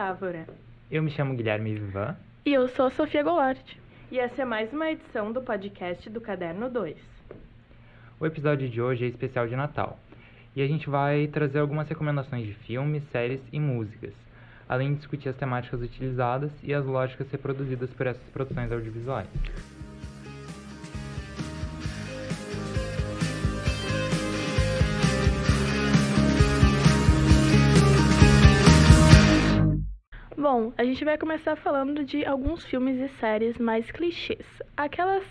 Távora. Eu me chamo Guilherme Vivan. E eu sou a Sofia Goulart. E essa é mais uma edição do podcast do Caderno 2. O episódio de hoje é especial de Natal. E a gente vai trazer algumas recomendações de filmes, séries e músicas, além de discutir as temáticas utilizadas e as lógicas reproduzidas por essas produções audiovisuais. Bom, a gente vai começar falando de alguns filmes e séries mais clichês. Aquelas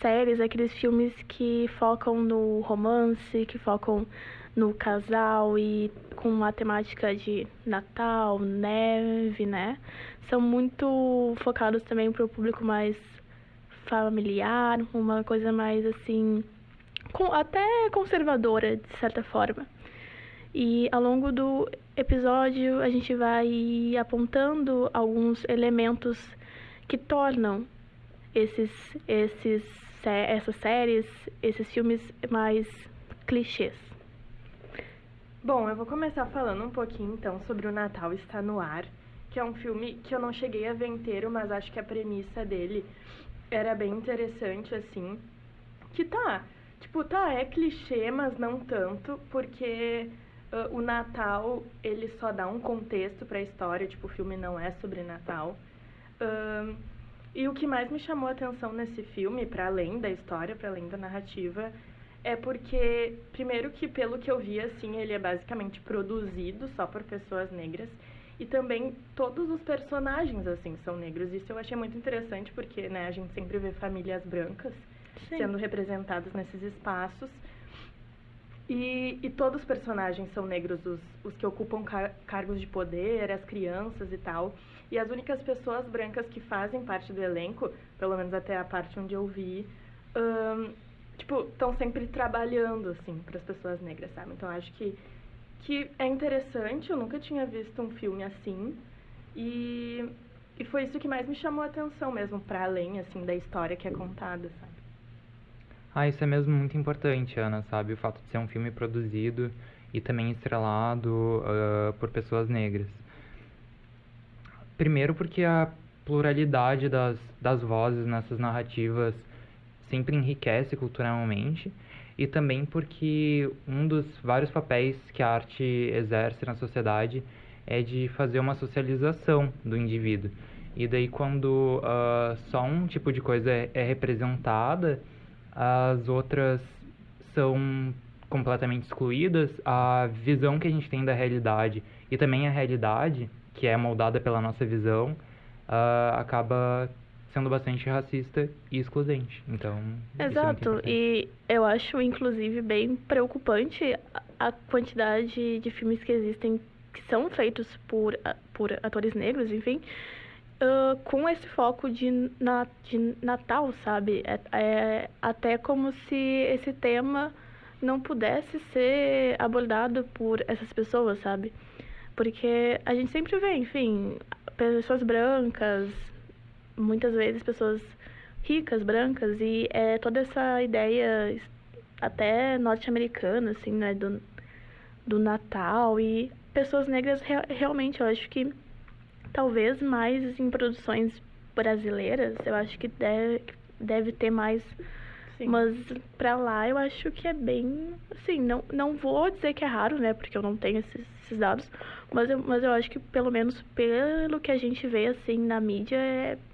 séries, aqueles filmes que focam no romance, que focam no casal e com uma temática de Natal, neve, né? São muito focados também para o público mais familiar, uma coisa mais assim, até conservadora, de certa forma. E ao longo do episódio a gente vai apontando alguns elementos que tornam essas séries, esses filmes mais clichês. Bom, eu vou começar falando um pouquinho então sobre O Natal Está no Ar, que é um filme que eu não cheguei a ver inteiro, mas acho que a premissa dele era bem interessante, assim. Que é clichê, mas não tanto, porque o Natal, ele só dá um contexto para a história, o filme não é sobre Natal. E o que mais me chamou a atenção nesse filme, para além da história, para além da narrativa, é porque, primeiro que pelo que eu vi, assim, ele é basicamente produzido só por pessoas negras, e também todos os personagens, assim, são negros. Isso eu achei muito interessante, porque, né, a gente sempre vê famílias brancas sendo representadas nesses espaços. E todos os personagens são negros, os que ocupam cargos de poder, as crianças e tal. E as únicas pessoas brancas que fazem parte do elenco, pelo menos até a parte onde eu vi, estão sempre trabalhando, assim, para as pessoas negras, sabe? Então, acho que é interessante, eu nunca tinha visto um filme assim. E foi isso que mais me chamou a atenção mesmo, para além, assim, da história que é contada, sabe? Isso é mesmo muito importante, Ana, sabe? O fato de ser um filme produzido e também estrelado por pessoas negras. Primeiro porque a pluralidade das vozes nessas narrativas sempre enriquece culturalmente, e também porque um dos vários papéis que a arte exerce na sociedade é de fazer uma socialização do indivíduo. E daí quando só um tipo de coisa é representada, as outras são completamente excluídas, a visão que a gente tem da realidade e também a realidade, que é moldada pela nossa visão, acaba sendo bastante racista e excludente. Então, exato, e eu acho, inclusive, bem preocupante a quantidade de filmes que existem que são feitos por atores negros, enfim, com esse foco de Natal, sabe? É até como se esse tema não pudesse ser abordado por essas pessoas, sabe? Porque a gente sempre vê, enfim, pessoas brancas, muitas vezes pessoas ricas, brancas, e é toda essa ideia até norte-americana, assim, né, do Natal, e pessoas negras realmente, eu acho que talvez mais em produções brasileiras, eu acho que deve ter mais. Sim. Mas pra lá eu acho que é bem, assim, não vou dizer que é raro, né, porque eu não tenho esses dados, mas eu acho que pelo menos pelo que a gente vê, assim, na mídia,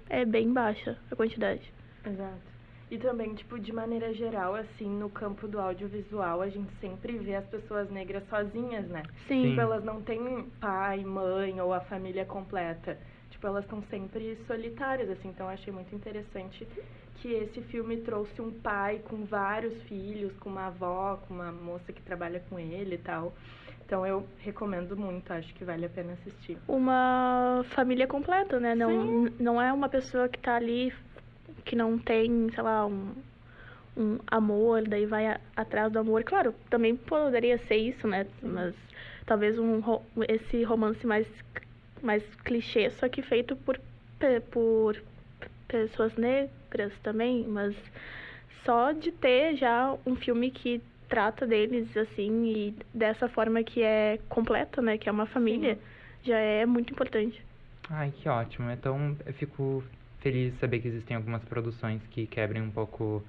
é bem baixa a quantidade. Exato. E também, de maneira geral, assim, no campo do audiovisual, a gente sempre vê as pessoas negras sozinhas, né? Sim. Elas não têm pai, mãe ou a família completa. Elas estão sempre solitárias, assim. Então, eu achei muito interessante que esse filme trouxe um pai com vários filhos, com uma avó, com uma moça que trabalha com ele e tal. Então, eu recomendo muito, acho que vale a pena assistir. Uma família completa, né? Não é uma pessoa que tá ali que não tem, sei lá, um amor, daí vai atrás do amor. Claro, também poderia ser isso, né? Mas talvez esse romance mais clichê, só que feito por pessoas negras também, mas só de ter já um filme que trata deles assim e dessa forma que é completa, né, que é uma família, já é muito importante. Ai, que ótimo. Então, eu fico feliz de saber que existem algumas produções que quebrem um pouco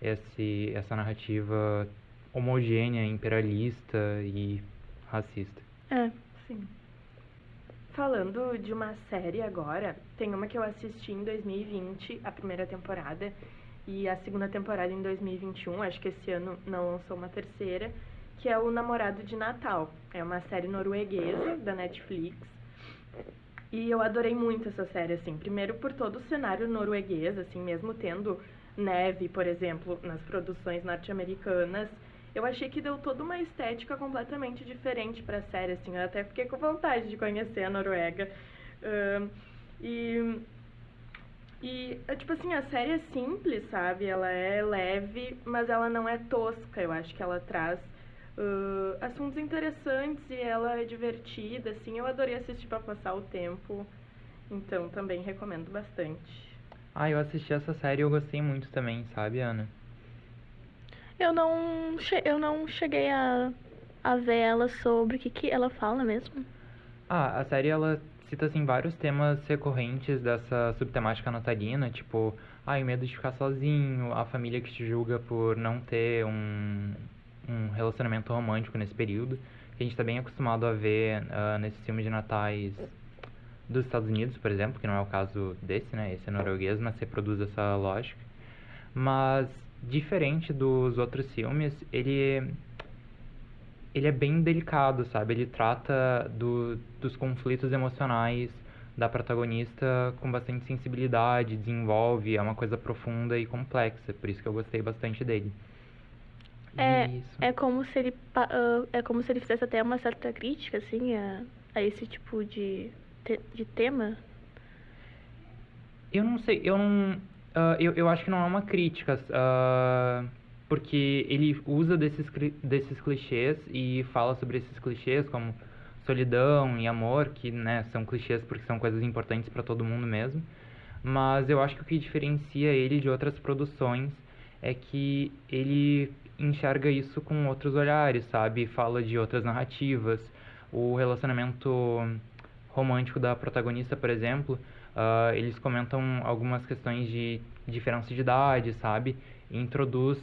essa narrativa homogênea, imperialista e racista. É. Sim. Falando de uma série agora, tem uma que eu assisti em 2020, a primeira temporada, e a segunda temporada em 2021, acho que esse ano não lançou uma terceira, que é O Namorado de Natal. É uma série norueguesa da Netflix. E eu adorei muito essa série, assim, primeiro por todo o cenário norueguês, assim, mesmo tendo neve, por exemplo, nas produções norte-americanas, eu achei que deu toda uma estética completamente diferente pra série, assim, eu até fiquei com vontade de conhecer a Noruega. E, tipo assim, a série é simples, sabe? Ela é leve, mas ela não é tosca, eu acho que ela traz assuntos interessantes e ela é divertida, assim, eu adorei assistir pra passar o tempo, então também recomendo bastante. Ah, eu assisti essa série e eu gostei muito também, sabe, Ana? Eu não cheguei a ver ela sobre o que ela fala mesmo. Ah, a série ela cita assim vários temas recorrentes dessa subtemática natalina, tipo, o medo de ficar sozinho, a família que te julga por não ter um relacionamento romântico nesse período, que a gente tá bem acostumado a ver nesses filmes de natais dos Estados Unidos, por exemplo, que não é o caso desse, né? Esse é norueguês, mas reproduz essa lógica. Mas, diferente dos outros filmes, ele é bem delicado, sabe? Ele trata dos conflitos emocionais da protagonista com bastante sensibilidade, desenvolve, é uma coisa profunda e complexa, por isso que eu gostei bastante dele. Isso. É como se ele fizesse até uma certa crítica, assim, a esse tipo de tema. Eu não sei, eu acho que não é uma crítica, porque ele usa desses clichês e fala sobre esses clichês como solidão e amor, que, né, são clichês porque são coisas importantes para todo mundo mesmo. Mas eu acho que o que diferencia ele de outras produções é que ele enxerga isso com outros olhares, sabe? Fala de outras narrativas. O relacionamento romântico da protagonista, por exemplo, eles comentam algumas questões de diferença de idade, sabe? E introduz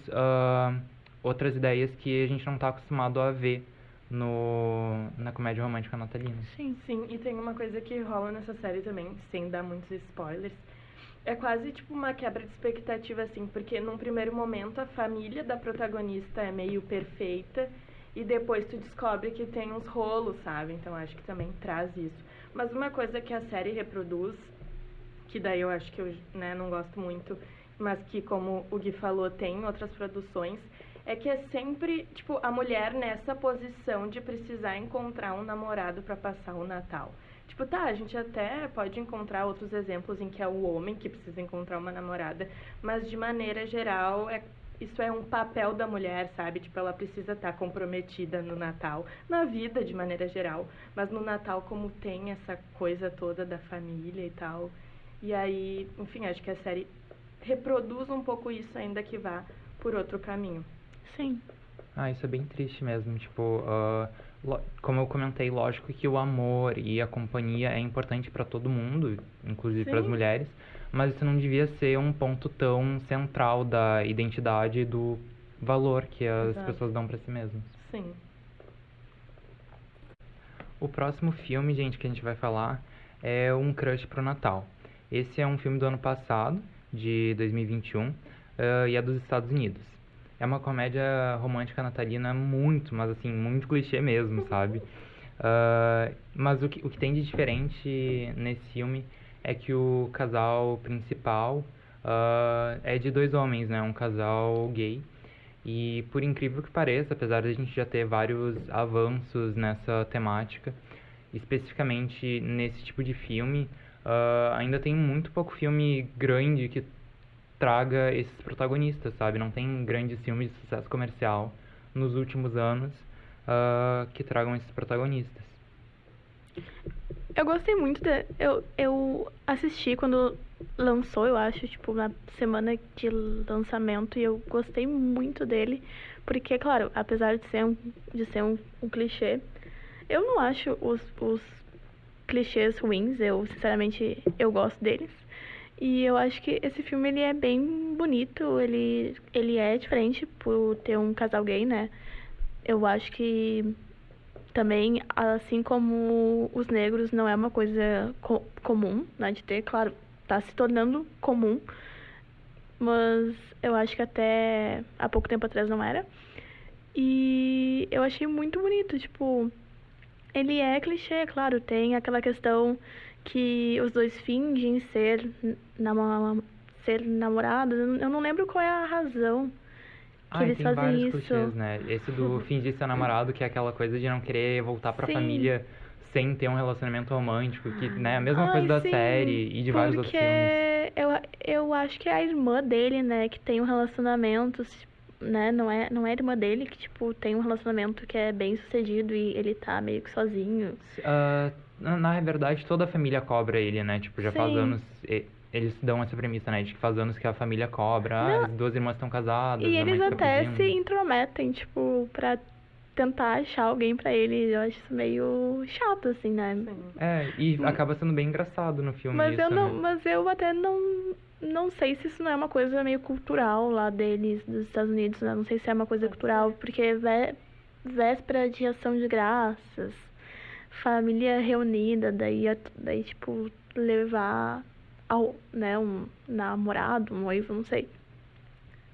outras ideias que a gente não está acostumado a ver na comédia romântica natalina. Sim. Sim, e tem uma coisa que rola nessa série também, sem dar muitos spoilers, é quase tipo uma quebra de expectativa, assim, porque num primeiro momento a família da protagonista é meio perfeita e depois tu descobre que tem uns rolos, sabe? Então acho que também traz isso. Mas uma coisa que a série reproduz, que daí eu acho que eu, né, não gosto muito, mas que, como o Gui falou, tem em outras produções, é que é sempre, tipo, a mulher nessa posição de precisar encontrar um namorado pra passar o Natal. Tipo, tá, a gente até pode encontrar outros exemplos em que é o homem que precisa encontrar uma namorada, mas de maneira geral, isso é um papel da mulher, sabe? Tipo, ela precisa estar comprometida no Natal, na vida de maneira geral, mas no Natal como tem essa coisa toda da família e tal. E aí, enfim, acho que a série reproduz um pouco isso, ainda que vá por outro caminho. Sim. Isso é bem triste mesmo, tipo, como eu comentei, lógico que o amor e a companhia é importante para todo mundo, inclusive para as Sim. mulheres, mas isso não devia ser um ponto tão central da identidade e do valor que as Exato. pessoas dão para si mesmas. Sim. O próximo filme, gente, que a gente vai falar é Um Crush pro Natal. Esse é um filme do ano passado, de 2021, e é dos Estados Unidos. É uma comédia romântica natalina muito, mas assim, muito clichê mesmo, sabe? Mas o que tem de diferente nesse filme é que o casal principal é de dois homens, né? Um casal gay. E por incrível que pareça, apesar de a gente já ter vários avanços nessa temática, especificamente nesse tipo de filme, ainda tem muito pouco filme grande que traga esses protagonistas, sabe? Não tem grandes filmes de sucesso comercial nos últimos anos que tragam esses protagonistas. Eu gostei muito eu assisti quando lançou, eu acho, tipo, na semana de lançamento, e eu gostei muito dele, porque, claro, apesar de ser um clichê, eu não acho clichês ruins, sinceramente, eu gosto deles. E eu acho que esse filme, ele é bem bonito, ele é diferente por ter um casal gay, né? Eu acho que também, assim como os negros não é uma coisa comum, né, de ter, claro, tá se tornando comum, mas eu acho que até há pouco tempo atrás não era. E eu achei muito bonito, tipo, ele é clichê, claro, tem aquela questão que os dois fingem ser namorados. Eu não lembro qual é a razão que eles tem fazem vários isso. clichês, né? Esse do fingir ser namorado, que é aquela coisa de não querer voltar pra Sim. família sem ter um relacionamento romântico, que, né, a mesma coisa da sim, série e de vários outros filmes. Eu acho que é a irmã dele, né, que tem um relacionamento, né, não é a irmã dele que, tipo, tem um relacionamento que é bem sucedido e ele tá meio que sozinho. Na verdade, toda a família cobra ele, né? Tipo, já faz Sim. anos. Eles dão essa premissa, né? De que faz anos que a família cobra. As duas irmãs estão casadas, E a mãe eles fica até pedindo. se intrometem, tipo, pra tentar achar alguém pra ele. Eu acho isso meio chato, assim, né? E acaba sendo bem engraçado no filme Mas isso, eu não, né? mas eu até não sei se isso não é uma coisa meio cultural lá deles, dos Estados Unidos, né? Não sei se é uma coisa cultural, porque véspera de Ação de Graças, família reunida, daí tipo, levar né, um namorado, um noivo, não sei.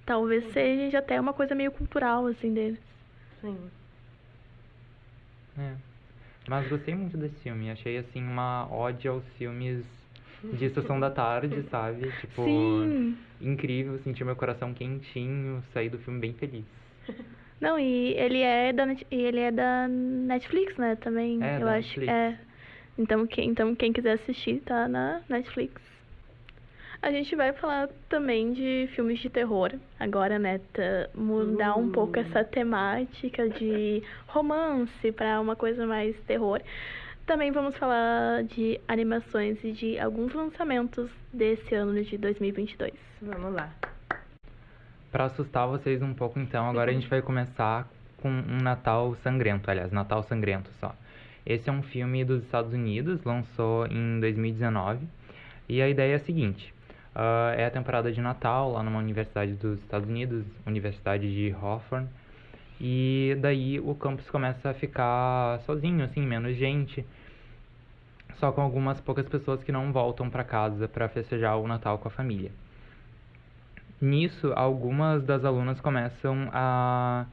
Talvez seja até uma coisa meio cultural, assim, deles. Sim. Mas gostei muito desse filme. Achei, assim, uma ode aos filmes de Sessão da Tarde, sabe? Tipo, Sim. incrível, senti meu coração quentinho, saí do filme bem feliz. Não, e ele é da Netflix, né, também, eu da acho. Netflix. Então quem quiser assistir, tá na Netflix. A gente vai falar também de filmes de terror agora, né? Mudar um pouco essa temática de romance pra uma coisa mais terror. Também vamos falar de animações e de alguns lançamentos desse ano de 2022. Vamos lá. Pra assustar vocês um pouco, então, agora a gente vai começar com um Natal Sangrento, aliás, Natal Sangrento só. Esse é um filme dos Estados Unidos, lançou em 2019, e a ideia é a seguinte: é a temporada de Natal lá numa universidade dos Estados Unidos, Universidade de Hawthorne, e daí o campus começa a ficar sozinho, assim, menos gente, só com algumas poucas pessoas que não voltam pra casa pra festejar o Natal com a família. Nisso, algumas das alunas começam a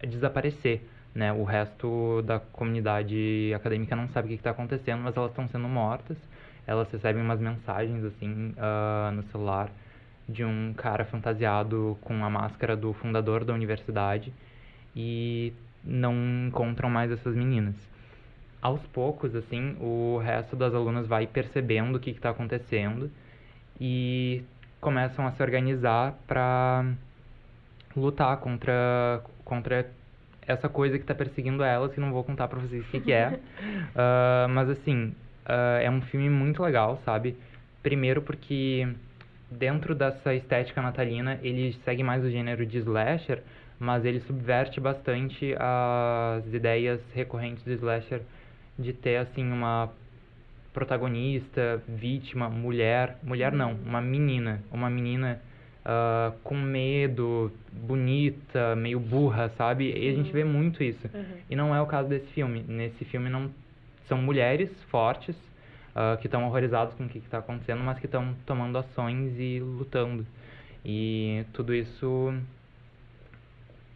desaparecer, né? O resto da comunidade acadêmica não sabe o que está acontecendo, mas elas estão sendo mortas. Elas recebem umas mensagens, assim, no celular de um cara fantasiado com a máscara do fundador da universidade e não encontram mais essas meninas. Aos poucos, assim, o resto das alunas vai percebendo o que está acontecendo e começam a se organizar para lutar contra essa coisa que está perseguindo elas, que não vou contar para vocês o que é. Mas assim, é um filme muito legal, sabe? Primeiro porque dentro dessa estética natalina, ele segue mais o gênero de slasher, mas ele subverte bastante as ideias recorrentes do slasher de ter, assim, uma protagonista, vítima, mulher não, uma menina com medo, bonita, meio burra, sabe? E a gente vê muito isso. E não é o caso desse filme. Nesse filme não são mulheres fortes que estão horrorizadas com o que está acontecendo, mas que estão tomando ações e lutando. E tudo isso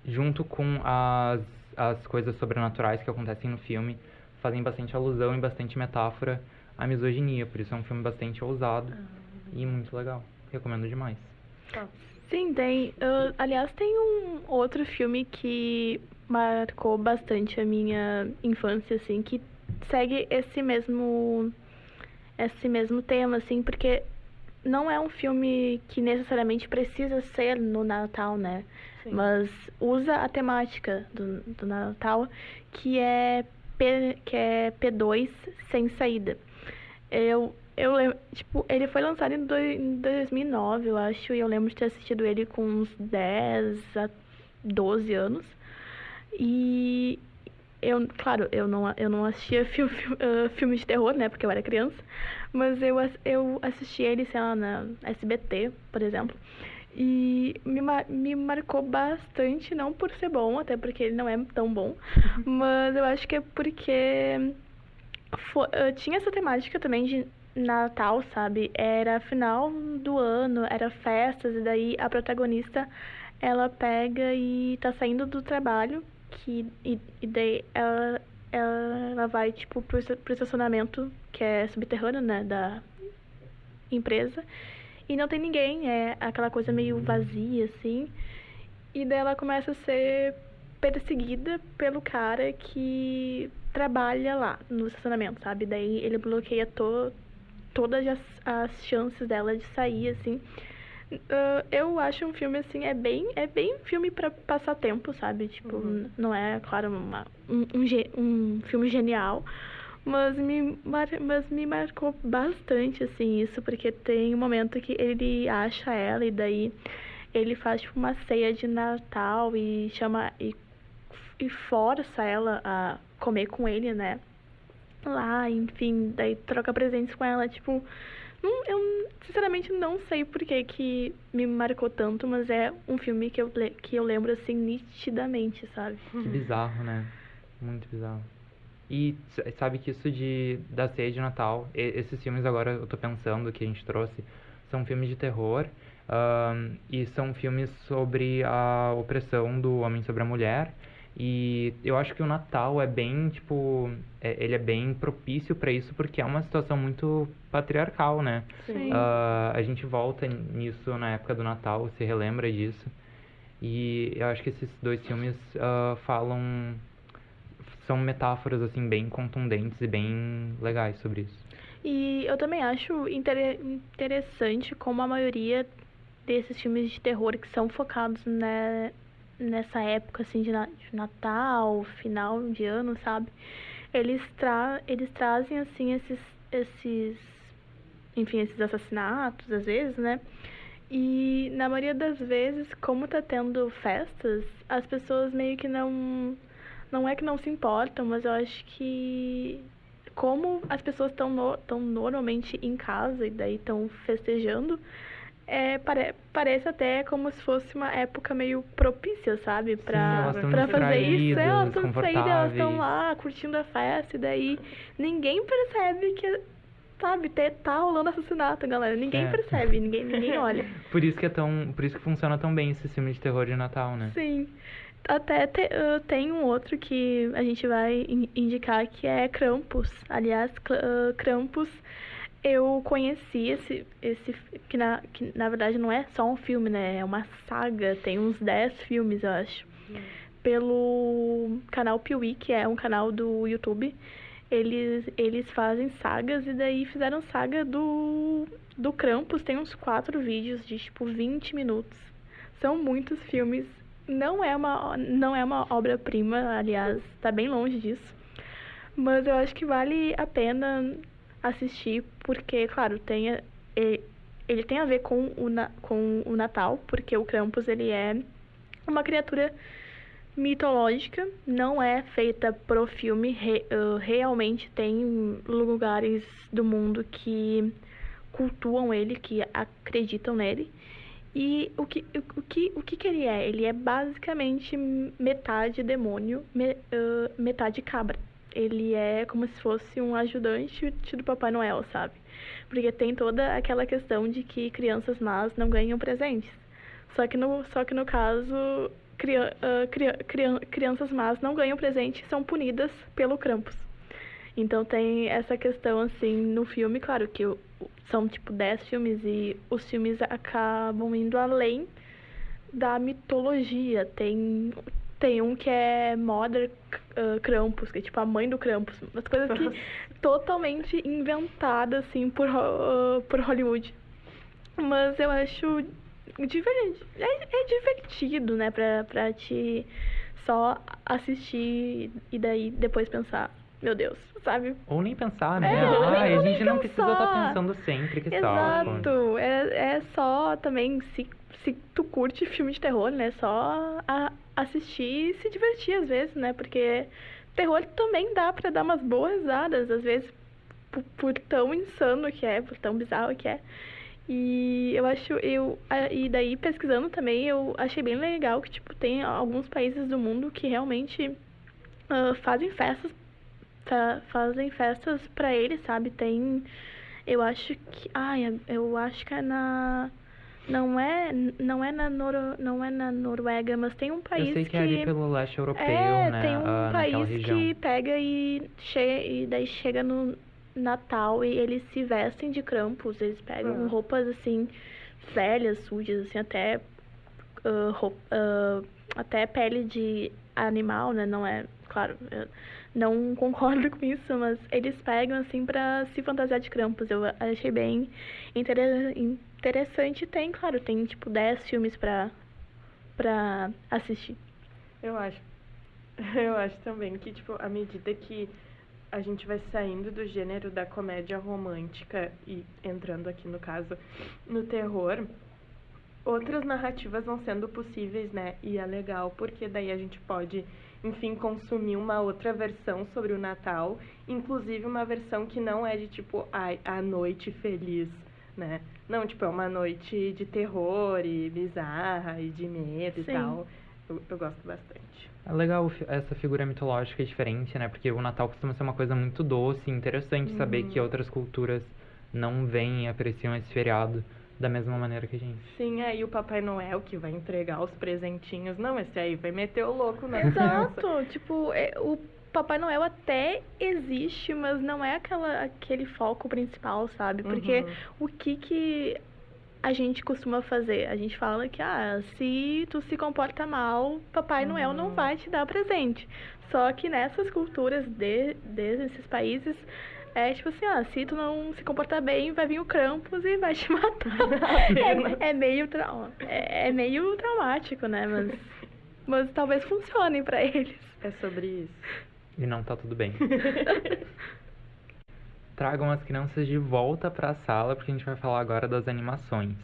junto com as coisas sobrenaturais que acontecem no filme fazem bastante alusão e bastante metáfora à misoginia. Por isso é um filme bastante ousado e muito legal. Recomendo demais. Sim, tem. Aliás, tem um outro filme que marcou bastante a minha infância, assim, que segue esse mesmo tema, assim, porque não é um filme que necessariamente precisa ser no Natal, né? Sim. Mas usa a temática do Natal, que é P2 Sem Saída. Eu lembro, tipo, ele foi lançado em 2009, eu acho, e eu lembro de ter assistido ele com uns 10 a 12 anos. E Claro, eu não assistia filme de terror, né, porque eu era criança, mas eu assisti ele, sei lá, na SBT, por exemplo, e me marcou bastante, não por ser bom, até porque ele não é tão bom, mas eu acho que é porque tinha essa temática também de Natal, sabe? Era final do ano, era festas, e daí a protagonista, ela pega e tá saindo do trabalho, e daí ela vai, tipo, pro estacionamento, que é subterrâneo, né, da empresa, e não tem ninguém, é aquela coisa meio vazia, assim, e daí ela começa a ser perseguida pelo cara que trabalha lá no estacionamento, sabe? Daí ele bloqueia todas as chances dela de sair, assim. Eu acho um filme, assim, é bem filme pra passar tempo, sabe? Tipo, não é, claro, um filme genial, mas me marcou bastante, assim, isso, porque tem um momento que ele acha ela e daí ele faz, tipo, uma ceia de Natal e chama e força ela a comer com ele, né? Lá, enfim, daí troca presentes com ela, tipo, eu sinceramente não sei por que me marcou tanto, mas é um filme que eu lembro, assim, nitidamente, sabe? Que bizarro, né? Muito bizarro. E sabe que isso da ceia de Natal, esses filmes agora eu tô pensando que a gente trouxe, são filmes de terror, e são filmes sobre a opressão do homem sobre a mulher. E eu acho que o Natal é bem, tipo, ele é bem propício para isso, porque é uma situação muito patriarcal, né? Sim. A gente volta nisso na época do Natal, se relembra disso. E eu acho que esses dois filmes são metáforas, assim, bem contundentes e bem legais sobre isso. E eu também acho interessante como a maioria desses filmes de terror que são focados, né, nessa época, assim, de Natal, final de ano, sabe? Eles trazem, assim, enfim, esses assassinatos, às vezes, né? E na maioria das vezes, como tá tendo festas, as pessoas meio que não é que não se importam, mas eu acho que como as pessoas estão normalmente em casa e daí estão festejando, parece até como se fosse uma época meio propícia, sabe? Pra fazer isso. Elas estão saindo, elas estão lá curtindo a festa, e daí ninguém percebe que, sabe, tá rolando assassinato, galera. Ninguém percebe, ninguém olha. Por isso que funciona tão bem esse filme de terror de Natal, né? Sim. Até tem um outro que a gente vai indicar, que é Krampus. Aliás, Krampus, eu conheci que na verdade não é só um filme, né? É uma saga, tem uns 10 filmes, eu acho. Pelo canal Piuí, que é um canal do YouTube. Eles fazem sagas, e daí fizeram saga do Krampus. Tem uns 4 vídeos de, tipo, 20 minutos. São muitos filmes. Não é uma obra-prima, aliás, tá bem longe disso. Mas eu acho que vale a pena assistir, porque, claro, ele tem a ver com o Natal, porque o Krampus, ele é uma criatura mitológica, não é feita pro filme. Realmente tem lugares do mundo que cultuam ele, que acreditam nele. E o que ele é? Ele é basicamente metade demônio, metade cabra. Ele é como se fosse um ajudante do Papai Noel, sabe? Porque tem toda aquela questão de que crianças más não ganham presentes. Só que no caso, crianças más não ganham presente e são punidas pelo Krampus. Então tem essa questão, assim, no filme. Claro que são, tipo, 10 filmes e os filmes acabam indo além da mitologia. Tem um que é Mother Krampus, que é tipo a mãe do Krampus. Umas coisas que totalmente inventadas, assim, por Hollywood. Mas eu acho diferente. É divertido, né, pra te só assistir e daí depois pensar, meu Deus, sabe? Ou nem pensar, né? A gente não precisa estar pensando sempre, que Exato. tal. É só também, se tu curte filme de terror, né? Só assistir e se divertir às vezes, né? Porque terror também dá pra dar umas boas risadas, às vezes, por tão insano que é, por tão bizarro que é. E eu acho, e daí pesquisando também, eu achei bem legal que, tipo, tem alguns países do mundo que realmente fazem festas pra eles, sabe? Tem, eu acho que, eu acho que é não é na Noruega, mas tem um país Eu sei que é ali pelo leste europeu, né? tem um naquela país região. que pega e daí chega no Natal e eles se vestem de Krampus, eles pegam roupas assim velhas, sujas, assim, até pele de animal, né? Não é, claro, eu não concordo com isso, mas eles pegam assim pra se fantasiar de Krampus. Eu achei bem interessante. Claro, tem tipo 10 filmes pra assistir. Eu acho também que, tipo, à medida que a gente vai saindo do gênero da comédia romântica e entrando aqui, no caso, no terror, outras narrativas vão sendo possíveis, né? E é legal, porque daí a gente pode, enfim, consumir uma outra versão sobre o Natal, inclusive uma versão que não é de, tipo, a noite feliz, né? Não, tipo, é uma noite de terror e bizarra e de medo. Sim. E tal. Eu gosto bastante. É legal essa figura mitológica diferente, né? Porque o Natal costuma ser uma coisa muito doce e interessante saber que outras culturas não veem e apreciam esse feriado da mesma maneira que a gente. Sim, e o Papai Noel que vai entregar os presentinhos. Não, esse aí vai meter o louco na Exato, tipo, o Papai Noel até existe, mas não é aquele foco principal, sabe? Porque o que a gente costuma fazer? A gente fala que, se tu se comporta mal, Papai Noel não vai te dar presente. Só que nessas culturas desses países, é tipo assim, se tu não se comportar bem, vai vir o Krampus e vai te matar. é meio traumático, né? Mas talvez funcione pra eles. É sobre isso. E não tá tudo bem. Tragam as crianças de volta pra sala, porque a gente vai falar agora das animações.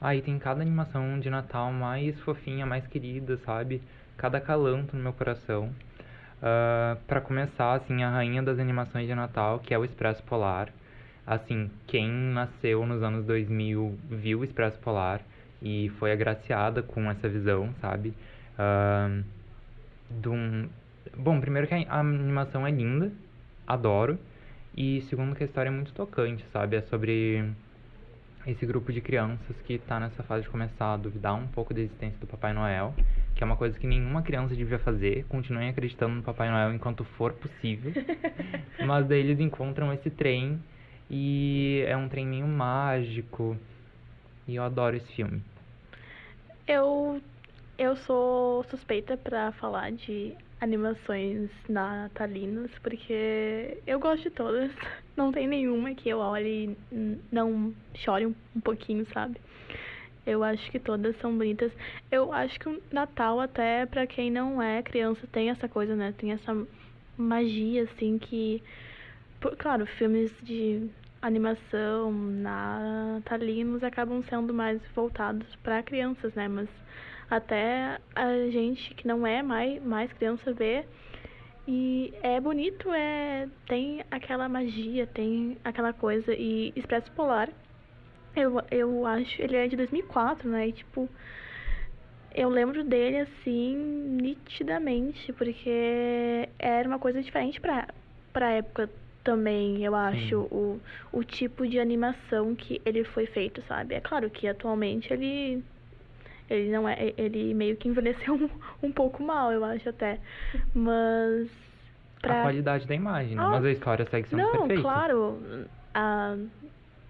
Aí tem cada animação de Natal mais fofinha, mais querida, sabe? Cada calanto no meu coração. Pra começar, assim, a rainha das animações de Natal, que é o Expresso Polar. Assim, quem nasceu nos anos 2000 viu o Expresso Polar e foi agraciada com essa visão, sabe? Bom, primeiro que a animação é linda, adoro. E segundo que a história é muito tocante, sabe? É sobre esse grupo de crianças que tá nessa fase de começar a duvidar um pouco da existência do Papai Noel, que é uma coisa que nenhuma criança devia fazer. Continuem acreditando no Papai Noel enquanto for possível. Mas daí eles encontram esse trem e é um trem meio mágico. E eu adoro esse filme. Eu sou suspeita pra falar de animações natalinas, porque eu gosto de todas. Não tem nenhuma que eu olhe e não chore um pouquinho, sabe? Eu acho que todas são bonitas. Eu acho que o Natal, até pra quem não é criança, tem essa coisa, né? Tem essa magia, assim, que... Claro, filmes de animação natalinos acabam sendo mais voltados pra crianças, né? Mas até a gente que não é mais criança vê. E é bonito, tem aquela magia, tem aquela coisa. E Expresso Polar, eu acho, ele é de 2004, né? E, tipo, eu lembro dele, assim, nitidamente, porque era uma coisa diferente pra época também, eu acho, o tipo de animação que ele foi feito, sabe? É claro que atualmente ele não é, ele meio que envelheceu um pouco mal, eu acho até. Mas a qualidade da imagem, né? Mas a história segue sendo perfeita. Não, claro, a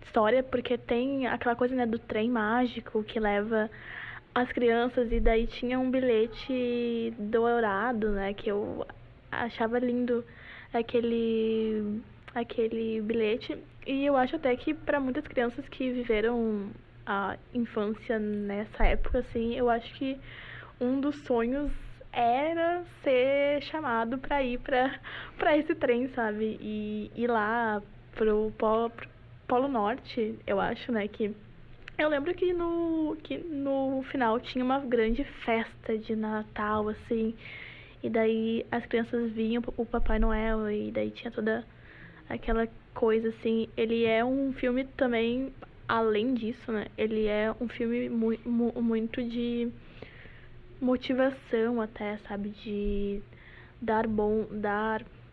história, porque tem aquela coisa, né, do trem mágico que leva as crianças, e daí tinha um bilhete dourado, né, que eu achava lindo aquele bilhete. E eu acho até que para muitas crianças que viveram a infância nessa época, assim, eu acho que um dos sonhos era ser chamado pra ir pra esse trem, sabe? E ir lá pro Polo Norte, eu acho, né? Que eu lembro que no final tinha uma grande festa de Natal, assim. E daí as crianças viam o Papai Noel e daí tinha toda aquela coisa assim. Ele é um filme também, além disso, né? Ele é um filme muito de motivação até, sabe? De dar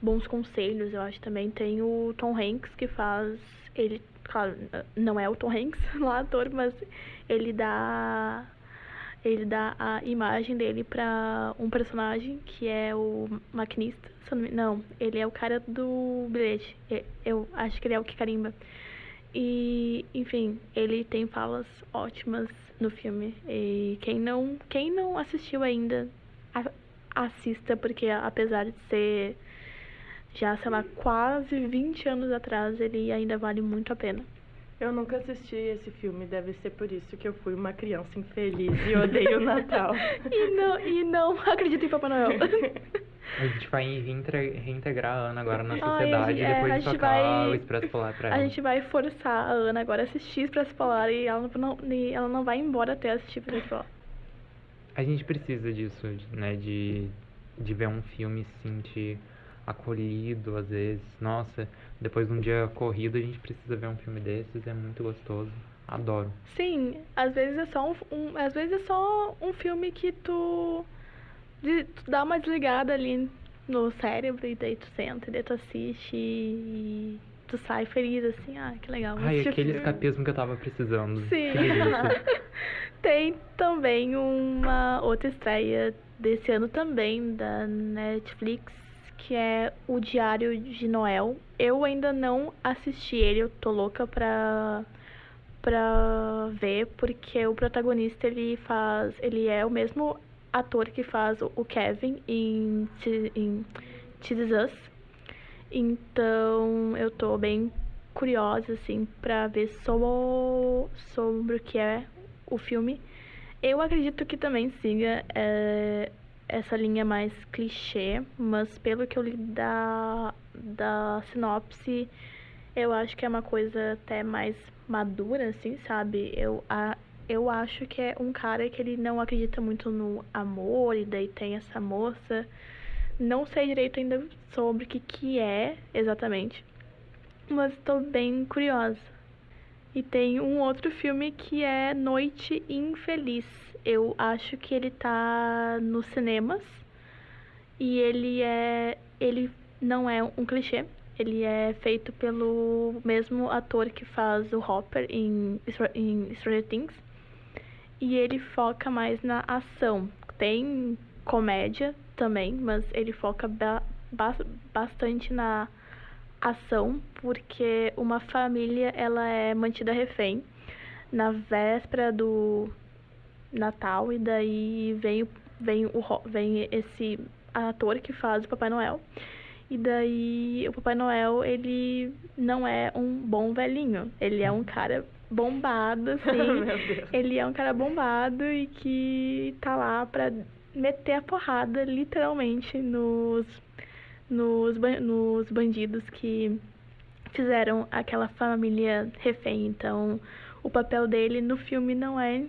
bons conselhos. Eu acho também tem o Tom Hanks que faz ele, claro, não é o Tom Hanks lá ator, mas ele dá a imagem dele pra um personagem que é o maquinista. Não, ele é o cara do bilhete. Eu acho que ele é o que carimba. E, enfim, ele tem falas ótimas no filme. E quem não assistiu ainda, assista, porque apesar de ser já, sei lá, quase 20 anos atrás, ele ainda vale muito a pena. Eu nunca assisti esse filme, deve ser por isso que eu fui uma criança infeliz e odeio o Natal. e não acredito em Papai Noel. A gente vai reintegrar a Ana agora na sociedade e depois de tocar o Expresso Polar pra ela. A gente vai forçar a Ana agora a assistir Expresso Polar e ela não vai embora até assistir Expresso Polar. A gente precisa disso, né? De ver um filme e se sentir acolhido, às vezes. Nossa, depois de um dia corrido, a gente precisa ver um filme desses, é muito gostoso. Adoro. Sim, às vezes é só um filme que tu dá uma desligada ali no cérebro e daí tu senta, e daí tu assiste e tu sai feliz, assim, que legal. Ai, aquele escapismo que eu tava precisando. Sim. Tem também uma outra estreia desse ano também, da Netflix, que é O Diário de Noel. Eu ainda não assisti ele, eu tô louca pra ver, porque o protagonista, ele é o mesmo ator que faz o Kevin em This Is Us. Então, eu tô bem curiosa, assim, pra ver sobre o que é o filme. Eu acredito que também siga essa linha mais clichê, mas pelo que eu li da sinopse, eu acho que é uma coisa até mais madura, assim, sabe? Eu acho que é um cara que ele não acredita muito no amor, e daí tem essa moça. Não sei direito ainda sobre o que é exatamente, mas estou bem curiosa. E tem um outro filme que é Noite Infeliz. Eu acho que ele tá nos cinemas e ele não é um clichê. Ele é feito pelo mesmo ator que faz o Hopper em Stranger Things. E ele foca mais na ação. Tem comédia também, mas ele foca bastante na ação, porque uma família ela é mantida refém na véspera do Natal, e daí vem esse ator que faz o Papai Noel. E daí o Papai Noel, ele não é um bom velhinho, ele é um cara bombado, assim. Ele é um cara bombado e que tá lá pra meter a porrada, literalmente, nos bandidos que fizeram aquela família refém. Então, o papel dele no filme não é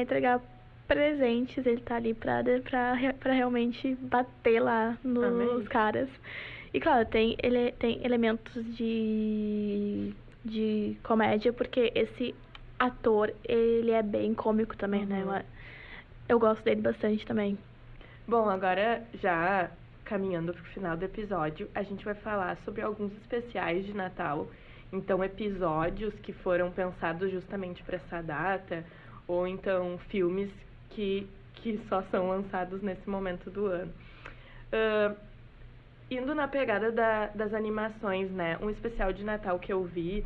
entregar presentes, ele tá ali pra realmente bater lá nos caras. E claro, tem elementos de comédia, porque esse ator, ele é bem cômico também, né? Eu gosto dele bastante também. Bom, agora já caminhando pro final do episódio, a gente vai falar sobre alguns especiais de Natal. Então, episódios que foram pensados justamente para essa data, ou então filmes que só são lançados nesse momento do ano. Indo na pegada das animações, né? Um especial de Natal que eu vi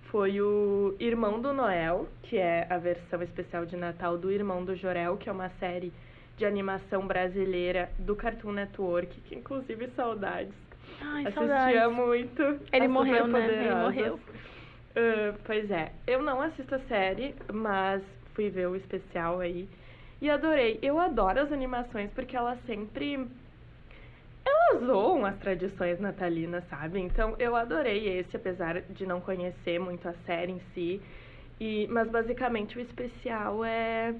foi o Irmão do Noel, que é a versão especial de Natal do Irmão do Jorel, que é uma série de animação brasileira do Cartoon Network, que inclusive saudades. Ai, assistia saudades. Muito. Ele morreu, né? Ele morreu. Pois é. Eu não assisto a série, mas fui ver o especial aí e adorei. Eu adoro as animações porque elas zoam as tradições natalinas, sabe? Então, eu adorei esse, apesar de não conhecer muito a série em si. Mas, basicamente, o especial é...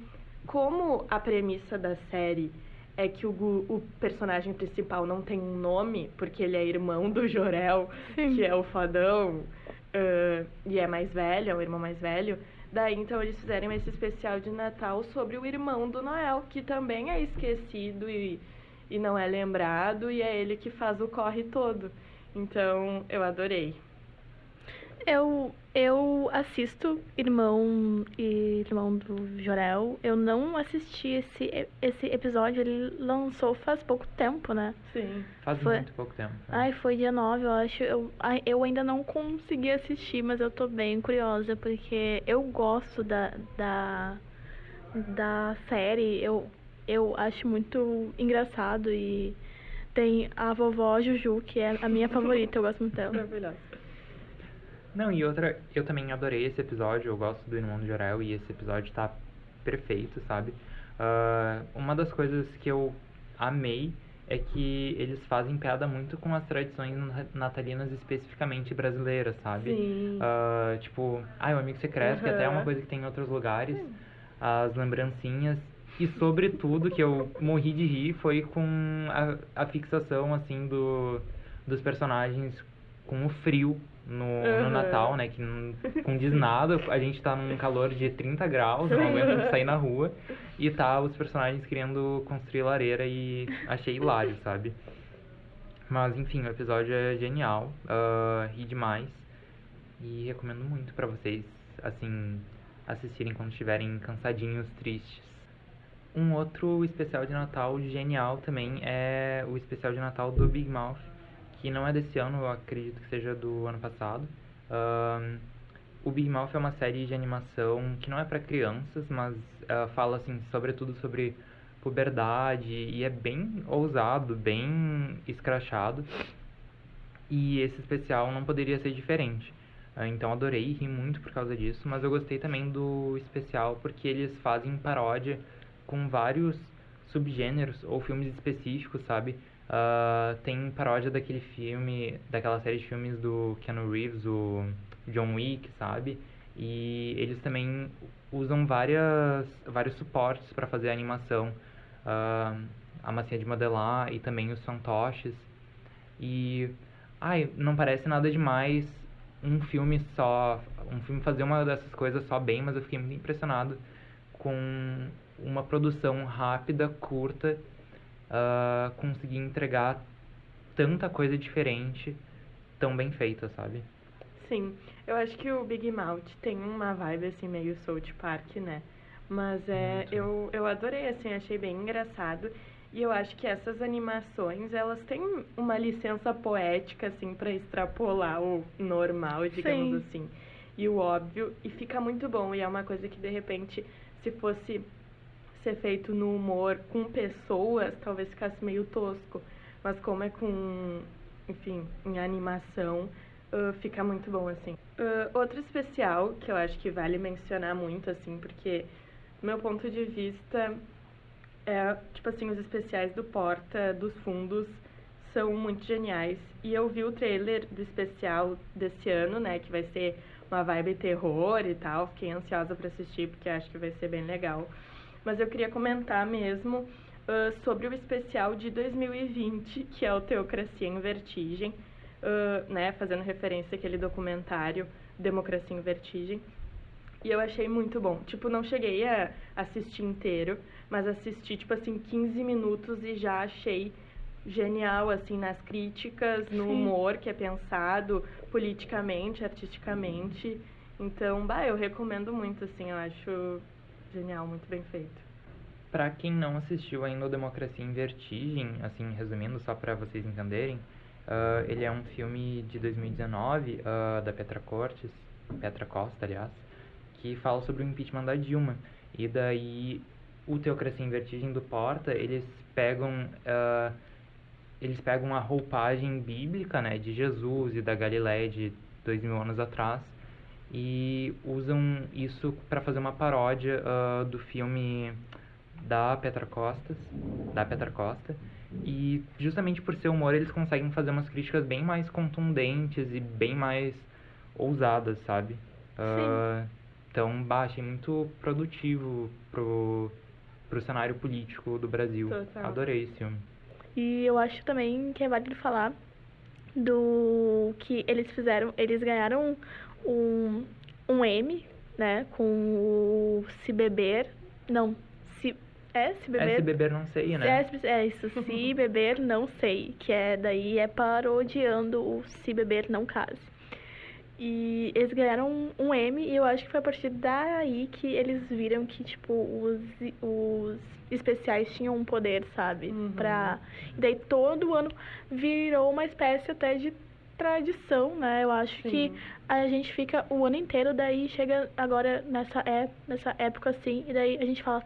Como a premissa da série é que o personagem principal não tem um nome, porque ele é irmão do Jor-El, que é o fodão, e é mais velho, é o irmão mais velho. Daí, então, eles fizeram esse especial de Natal sobre o irmão do Noel, que também é esquecido e não é lembrado, e é ele que faz o corre todo. Então, eu adorei. Eu assisto Irmão do Jor-El. Eu não assisti esse episódio, ele lançou faz pouco tempo, né? Sim. Faz muito pouco tempo. Ai, foi dia 9, eu acho. Eu ainda não consegui assistir, mas eu tô bem curiosa, porque eu gosto da série. Eu acho muito engraçado e tem a vovó Juju, que é a minha favorita, eu gosto muito dela. Maravilhosa. Não, e outra, eu também adorei esse episódio, eu gosto do Irmão do Jor-El e esse episódio tá perfeito, sabe? Uma das coisas que eu amei é que eles fazem piada muito com as tradições natalinas especificamente brasileiras, sabe? Sim. Tipo, o amigo secreto, que até é uma coisa que tem em outros lugares, as lembrancinhas. E sobretudo, que eu morri de rir, foi com a fixação, assim, dos personagens com o frio no Natal, né? Que com nada, a gente tá num calor de 30 graus, não aguento sair na rua. E tá os personagens querendo construir lareira e achei hilário, sabe? Mas, enfim, o episódio é genial, ri demais. E recomendo muito pra vocês, assim, assistirem quando estiverem cansadinhos, tristes. Um outro especial de Natal genial também é o especial de Natal do Big Mouth, que não é desse ano, eu acredito que seja do ano passado. O Big Mouth é uma série de animação que não é para crianças, mas fala, assim, sobretudo sobre puberdade e é bem ousado, bem escrachado. E esse especial não poderia ser diferente. Então adorei, ri muito por causa disso, mas eu gostei também do especial porque eles fazem paródia com vários subgêneros ou filmes específicos, sabe? Tem paródia daquele filme, daquela série de filmes do Keanu Reeves, o John Wick, sabe? E eles também usam vários suportes para fazer a animação, a massinha de modelar e também os fantoches. E não parece nada demais um filme fazer uma dessas coisas só bem, mas eu fiquei muito impressionado com uma produção rápida, curta, conseguir entregar tanta coisa diferente, tão bem feita, sabe? Sim, eu acho que o Big Mouth tem uma vibe assim meio South Park, né? Mas eu adorei, assim, achei bem engraçado. E eu acho que essas animações, elas têm uma licença poética, assim, pra extrapolar o normal, digamos assim, e o óbvio, e fica muito bom. E é uma coisa que, de repente, se fosse ser feito no humor com pessoas, talvez ficasse meio tosco. Mas como é com, enfim, em animação, fica muito bom, assim. Outro especial que eu acho que vale mencionar muito, assim, porque, do meu ponto de vista, tipo assim, os especiais do Porta, dos Fundos, são muito geniais. E eu vi o trailer do especial desse ano, né, que vai ser uma vibe terror e tal. Fiquei ansiosa pra assistir, porque acho que vai ser bem legal. Mas eu queria comentar mesmo sobre o especial de 2020, que é o Teocracia em Vertigem, né, fazendo referência àquele documentário Democracia em Vertigem. E eu achei muito bom. Tipo, não cheguei a assistir inteiro, mas assisti, tipo assim, 15 minutos e já achei genial, assim, nas críticas, no humor que é pensado politicamente, artisticamente. Então, eu recomendo muito, assim, eu acho genial, muito bem feito. Pra quem não assistiu ainda o Democracia em Vertigem, assim, resumindo, só pra vocês entenderem, ele é um filme de 2019, da Petra Costa, aliás, que fala sobre o impeachment da Dilma. E daí, o Teocracia em Vertigem do Porta, eles pegam a roupagem bíblica, né, de Jesus e da Galileia de 2000 anos atrás e usam isso para fazer uma paródia do filme da Petra Costa. E justamente por ser humor, eles conseguem fazer umas críticas bem mais contundentes e bem mais ousadas, sabe? Então, achei muito produtivo pro cenário político do Brasil. Total. Adorei esse filme. E eu acho também que é válido falar do que eles fizeram. Eles ganharam um M, né? Com o Se Beber. Não. Se Beber. Se beber não sei, né? É isso. Se Beber Não Sei. Que daí é parodiando o Se Beber Não Case. E eles ganharam um M e eu acho que foi a partir daí que eles viram que, tipo, os especiais tinham um poder, sabe? E daí todo ano virou uma espécie até de tradição, né? Eu acho que a gente fica o ano inteiro, daí chega agora nessa época assim, e daí a gente fala,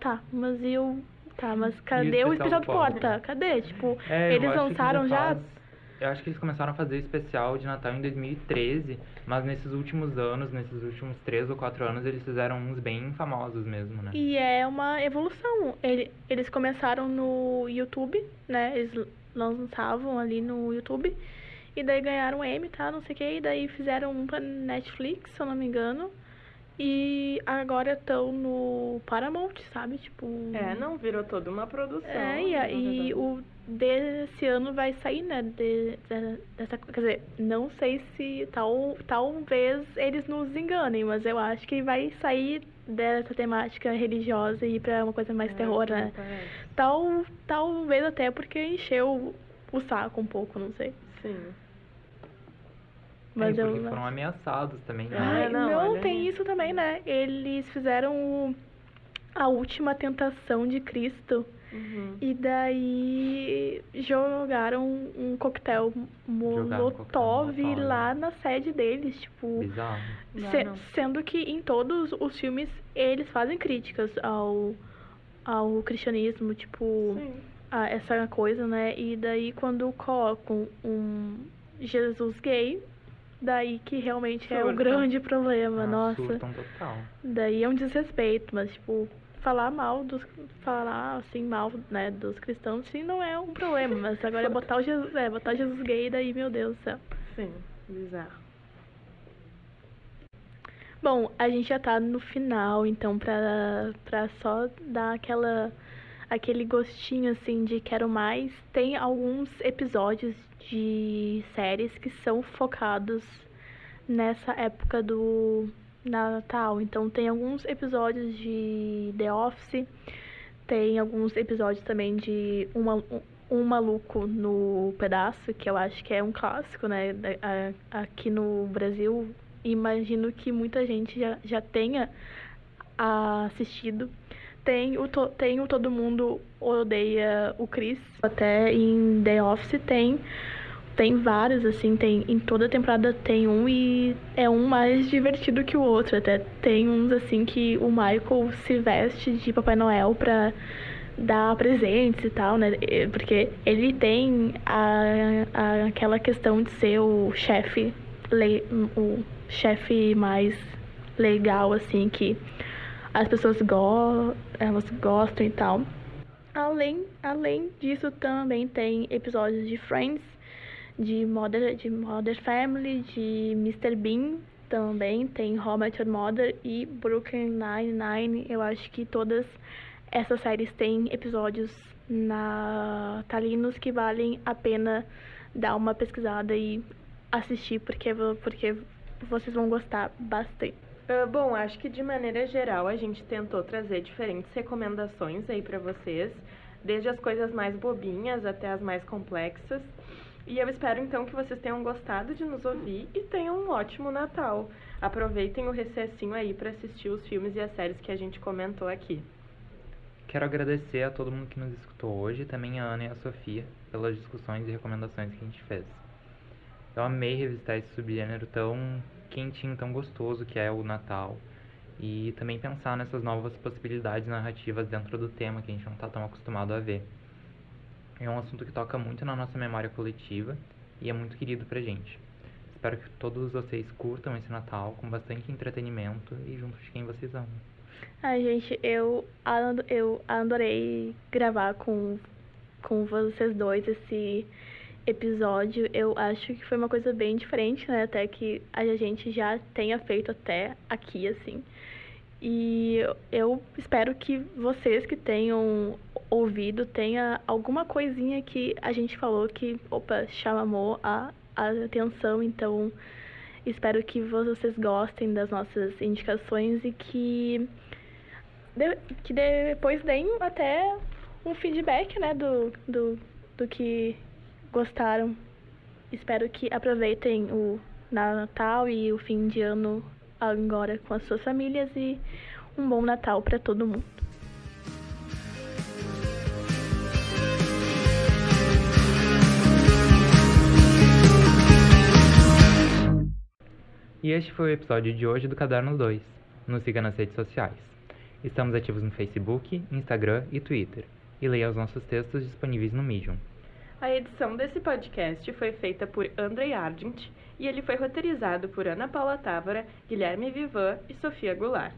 mas cadê o especial do Porta? Cadê? Tipo, eles lançaram já... Eu acho que eles começaram a fazer especial de Natal em 2013, mas nesses últimos anos, nesses últimos 3 ou 4 anos, eles fizeram uns bem famosos mesmo, né? E é uma evolução. Eles começaram no YouTube, né? Eles lançavam ali no YouTube, e daí ganharam M, tá? Não sei o que, e daí fizeram um pra Netflix, se eu não me engano. E agora estão no Paramount, sabe? Tipo... não, virou toda uma produção. E o desse ano vai sair, né? Dessa, quer dizer, não sei se talvez eles nos enganem, mas eu acho que vai sair dessa temática religiosa e ir pra uma coisa mais terror, né? Talvez até porque encheu o saco um pouco, não sei. Sim. Mas porque foram ameaçados também, né? Tem isso também, né? Eles fizeram a Última Tentação de Cristo. E daí jogaram um coquetel Molotov lá na sede deles, tipo... Bizarro. Sendo que em todos os filmes eles fazem críticas ao cristianismo, tipo... essa coisa, né? E daí quando colocam um Jesus gay... Daí que realmente é o grande problema, nossa. Surtam total. Daí é um desrespeito, mas tipo, falar assim mal, né, dos cristãos, sim, não é um problema, mas agora é botar Jesus gay, daí, meu Deus do céu. Sim, bizarro. Bom, a gente já tá no final, então pra só dar aquele gostinho assim de quero mais, tem alguns episódios de séries que são focados nessa época do Natal. Então tem alguns episódios de The Office, tem alguns episódios também de Um Maluco no Pedaço, que eu acho que é um clássico, né? Aqui no Brasil, imagino que muita gente já tenha assistido. Tem o Todo Mundo Odeia o Chris. Até em The Office tem vários, assim, em toda temporada tem um e é um mais divertido que o outro. Até tem uns, assim, que o Michael se veste de Papai Noel pra dar presentes e tal, né? Porque ele tem aquela questão de ser o chefe mais legal, assim, que as pessoas elas gostam e tal. Além disso, também tem episódios de Friends, de Modern Family, de Mr. Bean, também tem How I Met Your Mother e Brooklyn Nine-Nine. Eu acho que todas essas séries têm episódios natalinos que valem a pena dar uma pesquisada e assistir, porque vocês vão gostar bastante. Bom, acho que de maneira geral a gente tentou trazer diferentes recomendações aí pra vocês, desde as coisas mais bobinhas até as mais complexas. E eu espero então que vocês tenham gostado de nos ouvir e tenham um ótimo Natal. Aproveitem o recessinho aí pra assistir os filmes e as séries que a gente comentou aqui. Quero agradecer a todo mundo que nos escutou hoje, também a Ana e a Sofia, pelas discussões e recomendações que a gente fez. Eu amei revisitar esse subgênero tão quentinho, tão gostoso que é o Natal, e também pensar nessas novas possibilidades narrativas dentro do tema que a gente não está tão acostumado a ver. É um assunto que toca muito na nossa memória coletiva e é muito querido pra gente. Espero que todos vocês curtam esse Natal com bastante entretenimento e junto de quem vocês amam. Ai, gente, eu adorei gravar com vocês dois esse episódio. Eu acho que foi uma coisa bem diferente, né? Até que a gente já tenha feito até aqui, assim. E eu espero que vocês que tenham ouvido tenha alguma coisinha que a gente falou que, chamou a atenção. Então, espero que vocês gostem das nossas indicações e que depois deem até um feedback, né, do que gostaram. Espero que aproveitem o Natal e o fim de ano agora com as suas famílias e um bom Natal para todo mundo. E este foi o episódio de hoje do Caderno 2. Nos siga nas redes sociais. Estamos ativos no Facebook, Instagram e Twitter. E leia os nossos textos disponíveis no Medium. A edição desse podcast foi feita por Andrei Argent e ele foi roteirizado por Ana Paula Távora, Guilherme Vivan e Sofia Goulart.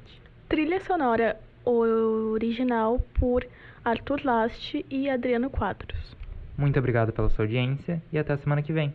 Trilha sonora original por Arthur Last e Adriano Quadros. Muito obrigado pela sua audiência e até a semana que vem.